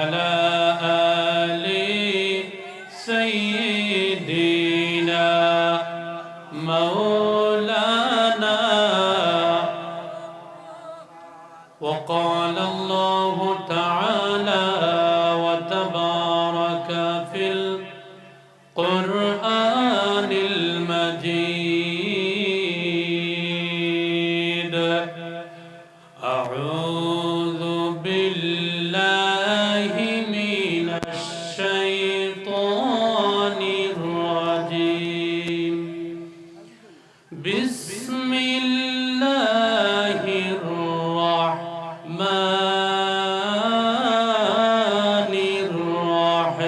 وعلى آل سيدنا مولانا وقال الله تعالى وتبارك في القرآن المجيد أعوذ بالله من الشيطان الرجيم بسم الله الرحمن الرحيم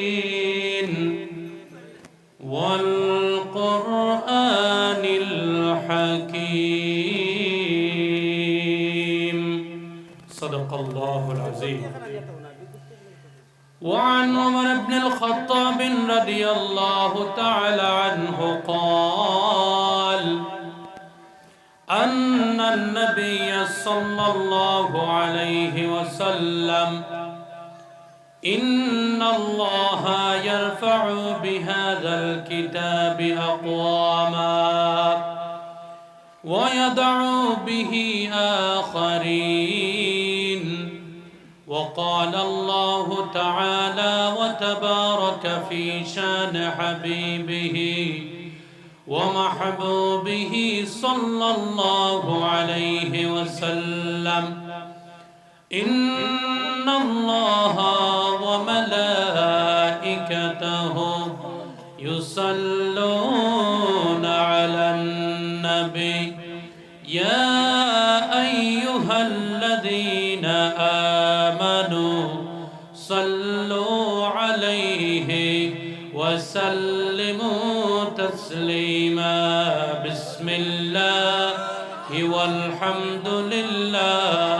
ياسين والقرآن الحكيم صدق الله العظيم. وعن عمر بن الخطاب رضي الله تعالى عنه قال أن النبي صلى الله عليه وسلم إن الله يرفع بهذا الكتاب أقواما ويضع به آخرين. وقال الله تعالى وتبارك في شان حبيبه ومحبوبه صلى الله عليه وسلم إن الله وملائكته يصلون على النبي يا أيها الذين آمنوا صلوا عليه وسلموا تسليما. بسم الله والحمد لله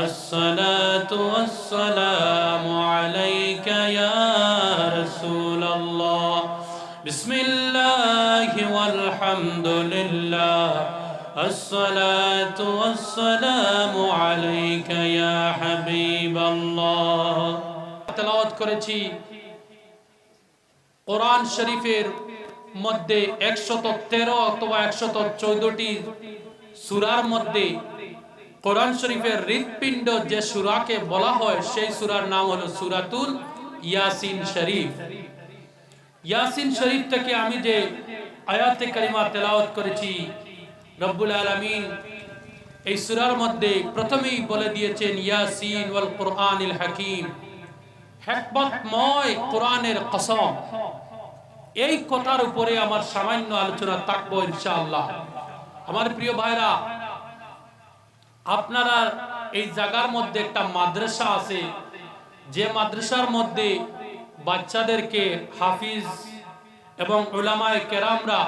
الصلاة والسلام عليك يا رسول الله. بسم الله والحمد لله الصلاة والسلام عليك يا حبيب الله. তেলাওয়াত করেছি কোরআন শরীফের মধ্যে 113 অথবা 114টি সূরার মধ্যে কোরআন শরীফের হৃৎপিণ্ড যে সূরাকে বলা হয় সেই সূরার নাম হলো সূরাতুল ইয়াসিন শরীফ। ইয়াসিন শরীফ থেকে আমি যে আয়াতে কারিমা তেলাওয়াত করেছি রব্বুল আলামিন এই সূরার মধ্যে প্রথমেই বলে দিয়েছেন ইয়াসিন ওয়াল কুরআনিল হাকীম, হিকমতময় কোরআনের কসম। এই কথার উপরে আমার সামান্য আলোচনা থাকবো ইনশাআল্লাহ। আমার প্রিয় ভাইরা, আপনারা এই জায়গার মধ্যে একটা মাদ্রাসা আছে, যে মাদ্রাসার মধ্যে বাচ্চাদেরকে হাফিজ এবং উলামায়ে কেরামরা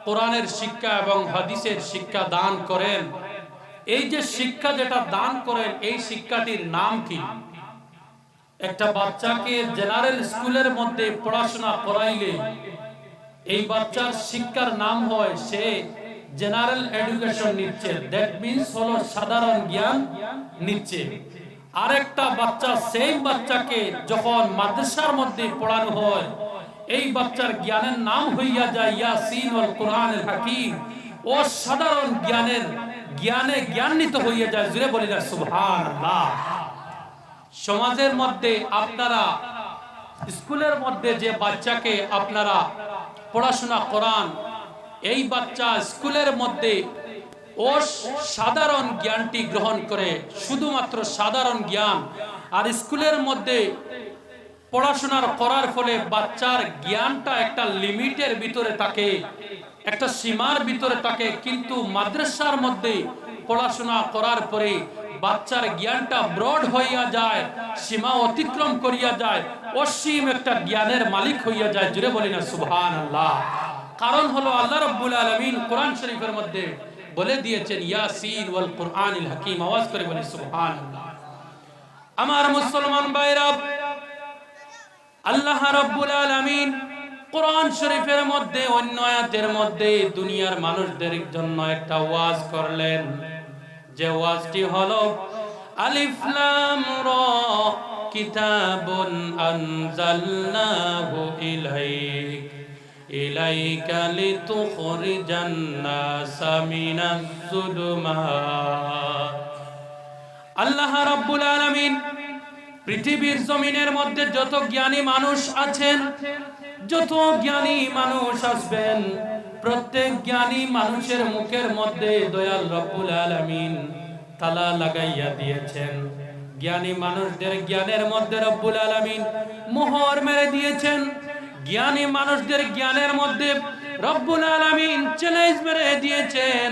কোরআনের শিক্ষা এবং হাদিসের শিক্ষা দান করেন। এই যে শিক্ষা যেটা দান করেন এই শিক্ষাটির নাম কি? একটা বাচ্চাকে জেনারেল স্কুলের মধ্যে পড়াশোনা করাইলে এই বাচ্চার শিক্ষার নাম হয় সে জেনারেল এডুকেশন নিচ্ছে, দ্যাট মিন্স হলো সাধারণ জ্ঞান নিচ্ছে। আরেকটা বাচ্চা সেই বাচ্চাকে যখন মাদ্রাসার মধ্যে পড়ানো হয় এই বাচ্চার জ্ঞানের নাম হইয়া যায় ইয়াসিন ওয়াল কুরআনুল হাকীম। ও সাধারণ জ্ঞানে জ্ঞানান্বিত হইয়া যায়। জোরে বলি না সুবহানাল্লাহ। সমাজের মধ্যে আপনারা স্কুলের মধ্যে যে বাচ্চাকে আপনারা পড়াশোনা করান এই বাচ্চা স্কুলের মধ্যে ও সাধারণ জ্ঞানটি গ্রহণ করে, শুধুমাত্র সাধারণ জ্ঞান। আর স্কুলের মধ্যে পড়াশোনার করার ফলে বাচ্চার জ্ঞানটা একটা লিমিটের ভিতরে থাকে, একটা সীমার ভিতরে থাকে। কিন্তু মাদ্রাসার মধ্যে পড়াশোনা করার পরে বাচ্চার জ্ঞানটা ব্রড হইয়া যায়, সীমা অতিক্রম করিয়া যায়, অসীম একটা জ্ঞানের মালিক হইয়া যায়। জুড়ে বলি না সুবহানাল্লাহ। কারণ হলো আল্লাহ রাব্বুল আলামিন কোরআন শরীফের মধ্যে বলে দিয়েছেন ইয়াসিন ওয়াল কুরআনিল হাকীম। আওয়াজ করে বলি সুবহানাল্লাহ। আমার মুসলমান ভাইরা, আল্লাহ রাব্বুল আলামিন কোরআন শরীফের মধ্যে অন্য আয়াতের মধ্যে দুনিয়ার মানুষদের জন্য একটা ওয়াজ করলেন, যে ওয়াজটি হলো আলিফ লাম রা কিতাবুন আনজালনাহু ইলাইকা লিতুখরিজান নাসা মিনাজ যুলুমাত। আল্লাহ রাব্বুল আলামিন পৃথিবীর জমিনের মধ্যে যত জ্ঞানী মানুষ আছেন, যত জ্ঞানী মানুষ আসবেন, প্রত্যেক জ্ঞানী মানুষের মুখের মধ্যে দয়াল রব্বুল আলামিন তালা লাগাইয়া দিয়েছেন। জ্ঞানী মানুষদের জ্ঞানের মধ্যে রব্বুল আলামিন মোহর মেরে দিয়েছেন। জ্ঞানী মানুষদের জ্ঞানের মধ্যে রব্বুল আলামিন চ্যালেঞ্জ মেরে দিয়েছেন।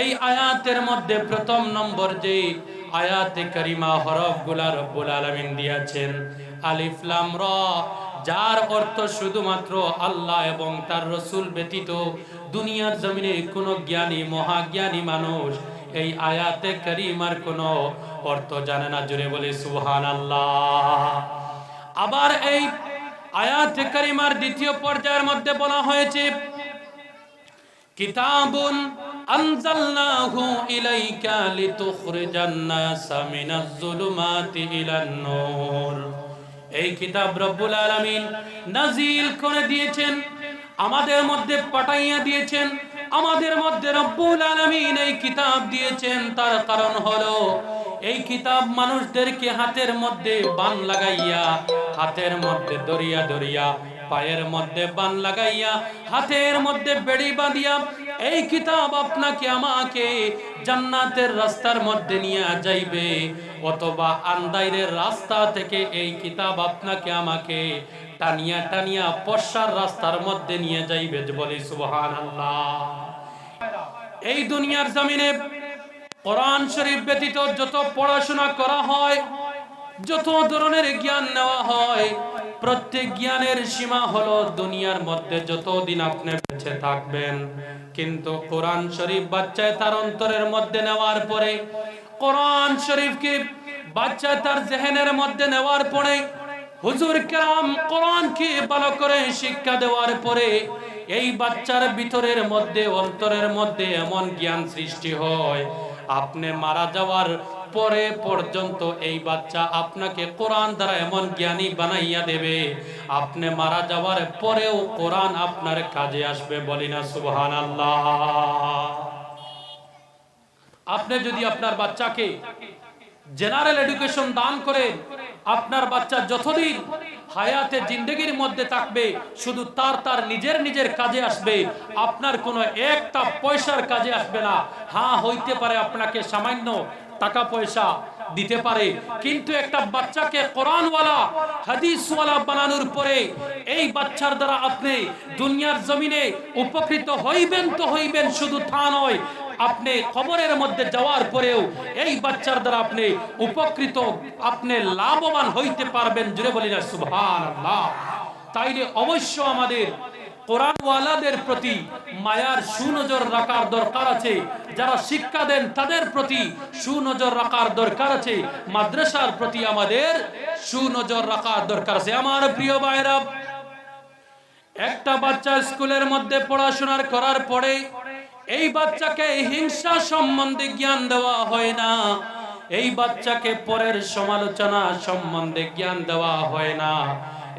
এই আয়াতের মধ্যে প্রথম নম্বর যে আয়াতে কারিমা হরফগুলা রব্বুল আলামিন দিয়েছেন আলিফ লাম রা, যার অর্থ শুধুমাত্র আল্লাহ এবং তার রাসূল ব্যতীত দুনিয়ার জমিনে কোনো জ্ঞানী মহাজ্ঞানী মানুষ এই আয়াতে কারিমার কোনো অর্থ জানে না। জুড়ে বলে সুবহানাল্লাহ। আবার এই আয়াতে কারিমার দ্বিতীয় পর্যায়ের মধ্যে বলা হয়েছে কিতাবুন আনজালনাহু ইলাইকা লিতুখরিজান নাসা মিনাজ যুলুমাতি ইলান নূর। এই কিতাব রব্বুল আলামিন নাজিল করে দিয়েছেন, আমাদের মধ্যে পাঠাইয়া দিয়েছেন, আমাদের মধ্যে রব্বুল আলামিন এই কিতাব দিয়েছেন। তার কারণ হলো এই কিতাব মানুষদেরকে হাতের মধ্যে বান লাগাইয়া, হাতের মধ্যে দরিয়া দরিয়া, পায়ের মধ্যে বান লাগাইয়া, হাতের মধ্যে বেড়ি বাঁধিয়া এই কিতাব আপনাকে আমাকে জান্নাতের রাস্তার মধ্যে নিয়ে যাইবে, অথবা আন্দাইরের রাস্তা থেকে এই কিতাব আপনাকে আমাকে টানিয়া টানিয়া পশ্চার রাস্তার মধ্যে নিয়ে যাইবে। বলি সুবহানাল্লাহ। এই দুনিয়ার জমিনে কোরআন শরীফ ব্যতীত যত পড়াশোনা করা হয়, যত ধরনের জ্ঞান নেওয়া হয়, প্রত্যেক জ্ঞানের সীমা হলো দুনিয়ার মধ্যে যতদিন আপনি বেঁচে থাকবেন। কিন্তু কোরআন শরীফ বাচ্চায় তার অন্তরের মধ্যে নেওয়ার পরে, কোরআন শরীফকে বাচ্চা তার জেহেনের মধ্যে নেওয়ার পরে, হুজুর কেরাম কোরআনকে ভালো করে শিক্ষা দেওয়ার পরে এই বাচ্চার ভিতরের মধ্যে অন্তরের মধ্যে এমন জ্ঞান সৃষ্টি হয়, আপনি মারা যাওয়ার পরে পর্যন্ত এই বাচ্চা আপনাকে কোরআন দ্বারা এমন জ্ঞানী বানাইয়া দেবে, আপনি মারা যাওয়ার পরেও কোরআন আপনার কাজে আসবে। বলি না সুবহানাল্লাহ। আপনি যদি আপনার বাচ্চাকে জেনারেল এডুকেশন দান করেন, আপনার বাচ্চা যতদিন হায়াতে জিন্দেগির মধ্যে থাকবে শুধু তার নিজের কাজে আসবে, আপনার কোনো একটা পয়সার কাজে আসবে না। হ্যাঁ, হইতে পারে আপনাকে সামান্য টাকা পয়সা দিতে পারে, কিন্তু একটা বাচ্চাকে কোরআনওয়ালা হাদিসওয়ালা বানানোর পরে এই বাচ্চার দ্বারা আপনি দুনিয়ার জমিনে উপকৃত হইবেন তো হইবেন, শুধু তা নয়, আপনি কবরের মধ্যে যাওয়ার পরেও এই বাচ্চার দ্বারা আপনি উপকৃত, আপনি লাভবান হইতে পারবেন। জুড়ে বলি না সুবহানাল্লাহ। তাইলে অবশ্য আমাদের কোরআনওয়ালাদের প্রতি মায়ার সুনজর রাখার দরকার আছে। যারা শিক্ষা দেন তাদের প্রতি সুনজর রাখার দরকার আছে। মাদ্রাসার প্রতি আমাদের সুনজর রাখার দরকার আছে। আমার প্রিয় ভাইরা, একটা বাচ্চা স্কুলের মধ্যে পড়াশোনা করার পরে এই বাচ্চাকে হিংসা সম্বন্ধে জ্ঞান দেওয়া হয় না, এই বাচ্চাকে পরের সমালোচনা সম্বন্ধে জ্ঞান দেওয়া হয় না,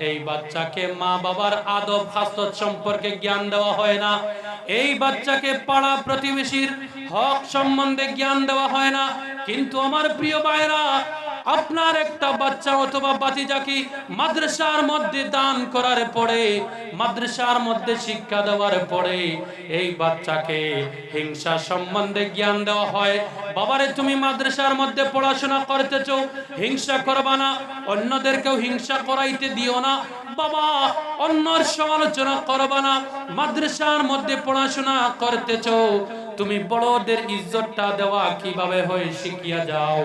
এই বাচ্চাকে মা বাবার আদব খাসলত সম্পর্কে জ্ঞান দেওয়া হয় না, এই বাচ্চাকে পাড়া প্রতিবেশীর হক সম্বন্ধে জ্ঞান দেওয়া হয় না। কিন্তু আমার প্রিয় ভাইরা, আপনার একটা বাচ্চা অথবা বাতিজাকে মাদ্রাসার মধ্যে দান করার পরে, মাদ্রাসার মধ্যে শিক্ষা দেওয়ার পরে এই বাচ্চাকে হিংসা সম্বন্ধে জ্ঞান দেওয়া হয়। বাবারে, তুমি মাদ্রাসার মধ্যে পড়াশোনা করতেছো, হিংসা করবা না, অন্যদেরকেও হিংসা করাইতে দিও না। বাবা, অন্যর সমালোচনা করবা না। মাদ্রাসার মধ্যে পড়াশোনা করতেছো, তুমি বড়দের ইজ্জতটা দেওয়া কিভাবে হয় শিখিয়া যাও,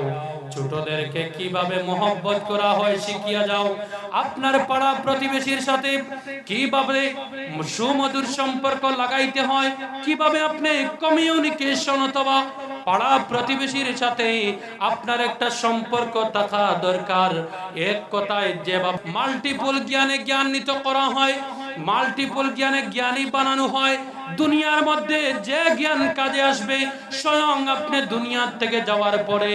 ছোটদেরকে কিভাবে মহব্বত করা হয় শিখিয়া যাও, আপনার পাড়া প্রতিবেশীর সাথে কিভাবে সুমধুর সম্পর্ক লাগাইতে হয়, কিভাবে আপনি কমিউনিকেশন অথবা পাড়া প্রতিবেশীর সাথে আপনার একটা সম্পর্ক থাকা দরকার। এক কথায় যেভাবে মাল্টিপল জ্ঞানে জ্ঞানান্বিত করা হয়, মাল্টিপল জ্ঞানে জ্ঞানী বানানো হয়। দুনিয়ার মধ্যে যে জ্ঞান কাজে আসবে, স্বয়ং আপনি দুনিয়া থেকে যাওয়ার পরে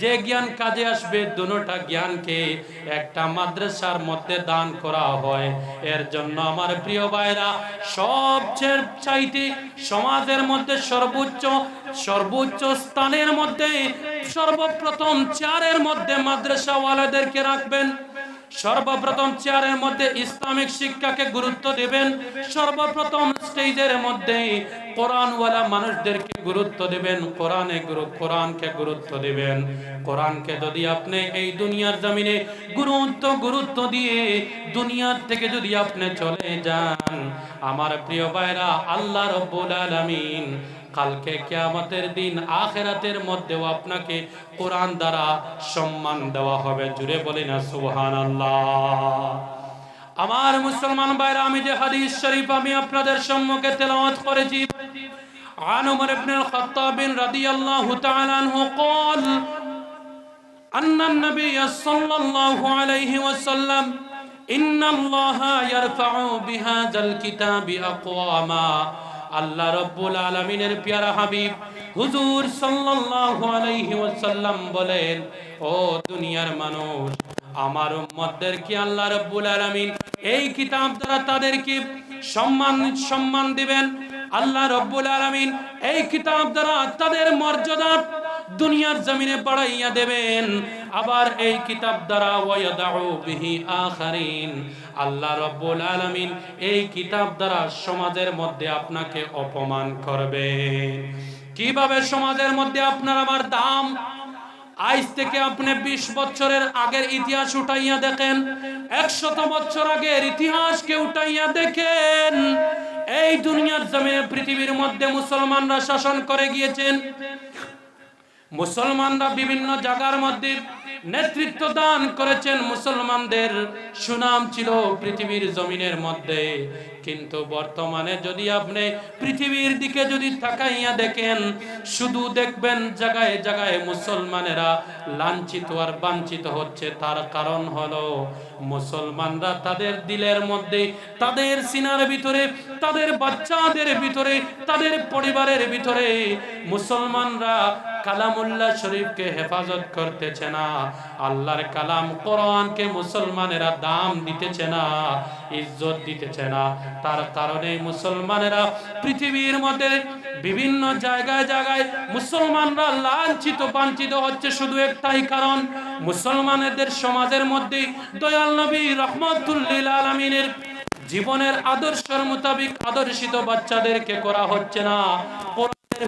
যে জ্ঞান কাজে আসবে, দুটোটা জ্ঞানকে একটা মাদ্রাসার মধ্যে দান করা হয়। এর জন্য আমার প্রিয় ভাইরা, সবচেয়ে চাইতে সমাজের মধ্যে সর্বোচ্চ স্থানের মধ্যে সর্বপ্রথম চেয়ারের মধ্যে মাদ্রাসাওয়ালাদেরকে রাখবেন। সর্বপ্রথম চেয়ারের মধ্যে ইসলামিক শিক্ষাকে গুরুত্ব দিবেন। সর্বপ্রথম স্টেজের মধ্যে কোরআনওয়ালা মানুষদেরকে গুরুত্ব দিবেন, কোরআনকে গুরুত্ব দিবেন। কোরআনকে যদি আপনি এই দুনিয়ার জমিনে গুরুত্ব দিয়ে দুনিয়ার থেকে যদি আপনি চলে যান, আমার প্রিয় ভাইরা, আল্লাহ রাব্বুল আলামিন কালকে কিয়ামতের দিন আখিরাতের মধ্যেও আপনাকে কোরআন দ্বারা সম্মান দেওয়া হবে। জুড়ে বলি না সুবহানাল্লাহ। আমার মুসলমান ভাইরা, আমি যে হাদিস শরীফ আমি আপনাদের সম্মুখে তেলাওয়াত করেছি, عن عمر بن الخطاب رضي الله تعالى عنه قال أن النبي صلى الله عليه وسلم إن الله يرفع بهذا الكتاب أقواما। আল্লাহ রব্বুল আলামিনের প্যারা হাবিব হুজুর সাল্লাল্লাহু আলাইহি ওয়াসাল্লাম বলেন, ও দুনিয়ার মানুষ, আমার উম্মতদেরকে আল্লাহ রব্বুল আলামিন এই কিতাব দ্বারা তাদেরকে সম্মান দিবেন। আল্লাহ রব্বুল আলামিন এই কিতাব দ্বারা তাদের মর্যাদা দুনিয়ার জমিনে বাড়াইয়া দেবেন। আবার এই কিতাব দ্বারা ওয়ায়াদাউ বিহি আখারিন, আল্লাহ রব্বুল আলামিন এই কিতাব দ্বারা সমাজের মধ্যে আপনাকে অপমান করবে। কিভাবে সমাজের মধ্যে আপনার আমার দাম? আজ থেকে আপনি 20 বছরের আগের ইতিহাস উঠাইয়া দেখেন, 100 বছর আগের ইতিহাসকে উঠাইয়া দেখেন। এই দুনিয়ার জমিনে পৃথিবীর মধ্যে মুসলমানরা শাসন করে গিয়েছেন। মুসলমানরা বিভিন্ন জায়গার মধ্যে নেতৃত্ব দান করেছেন। মুসলমানদের সুনাম ছিল পৃথিবীর জমিনের মধ্যে। কিন্তু বর্তমানে যদি আপনি পৃথিবীর দিকে যদি তাকাইয়া দেখেন, শুধু দেখবেন জায়গায় জায়গায় মুসলমানেরা লাঞ্ছিত আর বাঞ্ছিত হচ্ছে। তার কারণ হলো মুসলমানরা তাদের দিলের মধ্যে, তাদের সিনার ভিতরে, তাদের বাচ্চাদের ভিতরে, তাদের পরিবারের ভিতরে মুসলমানরা কালামুল্লাহ শরীফকে হেফাজত করতেছে না। আল্লাহর কালাম কোরআনকে মুসলমানেরা দাম দিতেছে না, ইজ্জত দিতেছে না। তার কারণে মুসলমানেরা পৃথিবীর মধ্যে বিভিন্ন জায়গায় জায়গায় মুসলমানরা লাঞ্ছিত বাঞ্ছিত হচ্ছে। শুধু একটাই কারণ, মুসলমানদের সমাজের মধ্যে দয়াল নবী রাহমাতুল লিল আলামিনের জীবনের আদর্শের মোতাবেক আদর্শিত বাচ্চাদেরকে করা হচ্ছে না,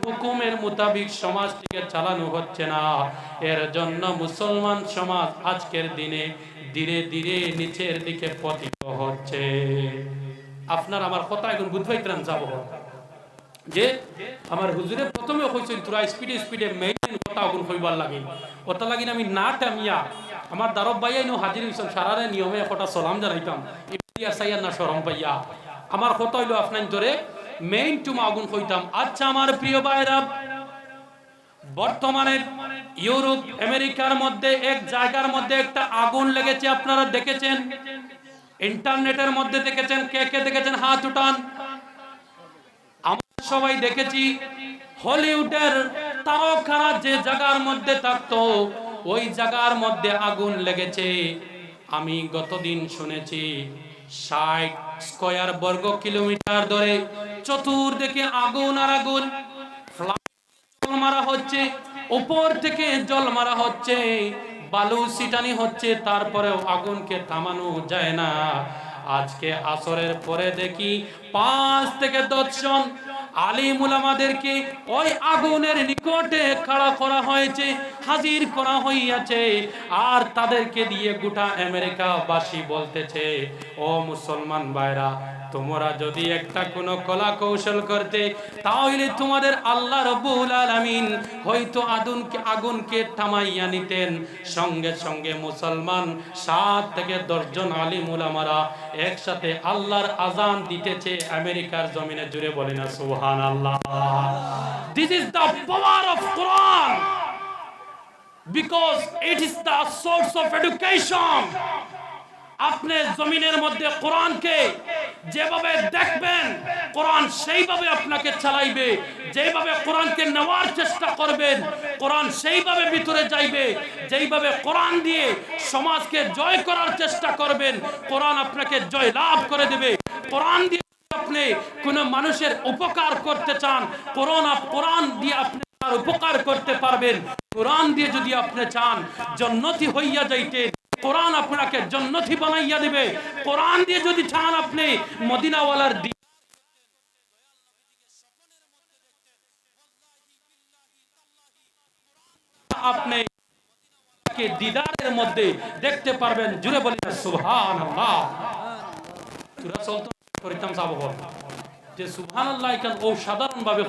হুকুমের মোতাবেক সমাজটিকে চালানো হচ্ছে না। এর জন্য মুসলমান সমাজ আজকের দিনে ধীরে ধীরে নিচের দিকে পতিত হচ্ছে। আপনার আমার কথা এখন বুঝবাইতাম যাব যে আমার হুজুরে প্রথমে কইছেন তোরা স্পিডে মেইন কথা আগুন কইবার লাগে, কথা লাগিন আমি না টামিয়া আমার দারব ভাইয়াই নো হাজির হইছেন সারারে নিয়মে একটা সালাম জানাইতাম ইয়া সাইয়া না শরম পাইয়া। আমার কথা হইলো আপনার ধরে মেইন টুম আগুন কইতাম। আচ্ছা আমার প্রিয় ভাইরা, বর্তমানে ইউরোপ আমেরিকার মধ্যে এক জায়গার মধ্যে একটা আগুন লেগেছে, আপনারা দেখেছেন, ইন্টারনেটের মধ্যে দেখেছেন। কে কে দেখেছেন হাত উঠান। আমরা সবাই দেখেছি। হলিউডের তারকারা যে জায়গার মধ্যে থাকতো ওই জায়গার মধ্যে আগুন লেগেছে। আমি গতদিন শুনেছি 60 স্কয়ার বর্গ কিলোমিটার ধরে চতুর্দিকে আগুন আর আগুন, জল মারা হচ্ছে, উপর থেকে জল মারা হচ্ছে, বালু ছিটানি হচ্ছে, তারপরেও আগুনকে থামানো যায় না। আজকে আসরের পরে দেখি 5 থেকে 10 জন আলিম উলামাদেরকে ওই আগুনের নিকটে খাড়া করা হয়েছে, হাজির করা হইয়াছে। আর তাদেরকে দিয়ে গোটা আমেরিকাবাসী বলতেছে, ও মুসলমান ভাইরা, তোমরা যদি একটা কোনো কলা কৌশল করতে তাহলে তোমাদের আল্লাহ রাব্বুল আলামিন হয়তো আগুনকে থামাইয়া নিতেন। সঙ্গে সঙ্গে মুসলমান 7 থেকে 10 জন আলিম উলামারা একসাথে আল্লাহর আযান দিতেছে আমেরিকার জমিনে। জুড়ে বলি না সুবহানাল্লাহ। This is the power of Quran because it is the source of education. আপনি জমিনের মধ্যে কোরআনকে যেভাবে দেখবেন কোরআন সেইভাবে আপনাকে চালাইবে, যেভাবে কোরআনকে নেওয়ার চেষ্টা করবেন কোরআন সেইভাবে ভিতরে যাইবে, যেইভাবে কোরআন দিয়ে সমাজকে জয় করার চেষ্টা করবেন কোরআন আপনাকে জয় লাভ করে দেবে। কোরআন দিয়ে আপনি কোন মানুষের উপকার করতে চান কোরআন দিয়ে আপনি তার উপকার করতে পারবেন। কোরআন দিয়ে যদি আপনি চান জান্নাতি হইয়া যাইতে কোরআন আপনাকে জান্নাতি বানাইয়া দিবে। কোরআন দিয়ে যদি চান আপনি মদিনাওয়ালার আপনি দিদারের মধ্যে দেখতে পারবেন। জুড়ে বলি সুবহানাল্লাহ। সূরা চলতে করিতাম যাব যে সুবহানাল্লাহ কেন ও সাধারণ ভাবে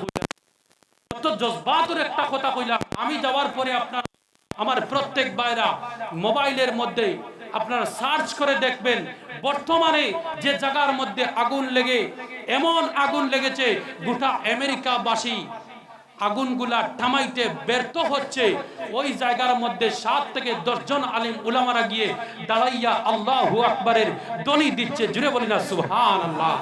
কত জজবাতের একটা কথা কইলাম। আমি যাওয়ার পরে আপনার আমার প্রত্যেক ভাইরা মোবাইলের মধ্যে আপনারা সার্চ করে দেখবেন বর্তমানে যে জায়গার মধ্যে আগুন লেগে এমন আগুন লেগেছে গোটা আমেরিকাবাসী আগুনগুলা থামাইতে ব্যর্থ হচ্ছে। ওই জায়গার মধ্যে 7 থেকে 10 জন আলিম উলামারা গিয়ে দাঁড়াইয়া আল্লাহু আকবারের ধ্বনি দিচ্ছে। জুড়ে বলি না সুবহানাল্লাহ।